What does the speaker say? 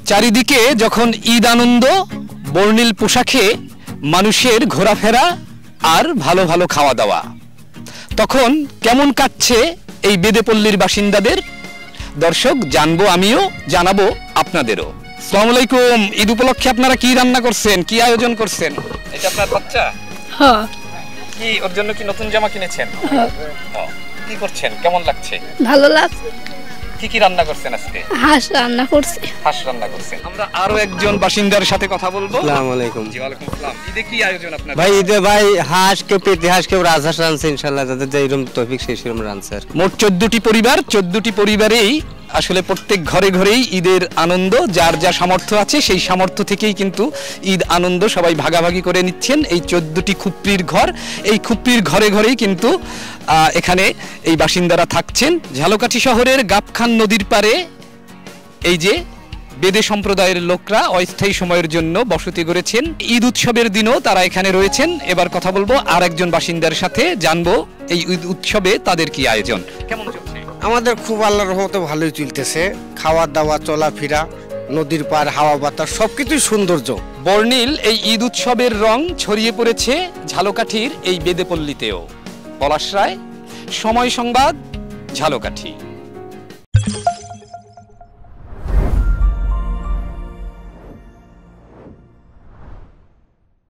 চারিদিকে যখন ঈদ আনন্দ, বর্ণিল পোশাকে মানুষের ঘোরাফেরা আর ভালো ভালো খাওয়া দাওয়া, তখন কেমন কাটছে এই বেদেপল্লীর বাসিন্দাদের? দর্শক, জানবো আমিও, জানাবো আপনাদেরও। আসসালামু আলাইকুম। ঈদ উপলক্ষে আপনারা কি রান্না করছেন, কি আয়োজন করছেন? এটা আপনার বাচ্চা? হ্যাঁ। কি ওর জন্য কি নতুন জামা কিনেছেন? হ্যাঁ। কি করছেন, কেমন লাগছে? ভালো লাগছে। কি কি রান্না করছেন আজকে? হাঁস রান্না করছি। হাঁস রান্না করছেন। আমরা আরো একজন বাসিন্দার সাথে কথা বলবো। আসসালামু আলাইকুম। জি ওয়ালাইকুম আসসালাম। ঈদে কি আয়োজন আপনার? ভাই ঈদে ভাই হাঁস, কেউ পেটি হাঁস, কেউ রাজহাঁস রানছে, ইনশাআল্লাহ যাদের যেরকম তৌফিক সেই সেরকম রানছে। মোট 14টি পরিবার, 14টি পরিবারেই আসলে প্রত্যেক ঘরে ঘরেই ঈদের আনন্দ, যার যা সামর্থ্য আছে সেই সামর্থ্য থেকেই কিন্তু ঈদ আনন্দ সবাই ভাগাভাগি করে নিচ্ছেন। এই 14টি খুপরির ঘর, এই খুপরির ঘরে ঘরেই কিন্তু এখানে এই বাসিন্দারা থাকছেন। ঝালকাঠি শহরের গাবখান নদীর পারে এই যে বেদে সম্প্রদায়ের লোকরা অস্থায়ী সময়ের জন্য বসতি গড়েছেন। ঈদ উৎসবের দিনও তারা এখানে রয়েছেন। এবার কথা বলবো আর একজন বাসিন্দার সাথে, জানবো এই ঈদ উৎসবে তাদের কি আয়োজন, কেমন চলছে। আমাদের খুব আল্লাহর রহমতে ভালোই চলতেছে। খাওয়া দাওয়া, চলাফেরা, নদীর পার, হাওয়া বাতাস সবকিছুই সৌন্দর্য। বর্ণিল এই ঈদ উৎসবের রং ছড়িয়ে পড়েছে ঝালকাঠির এই বেদেপল্লীতেও। পলাশ রায়, সময় সংবাদ, ঝালকাঠি।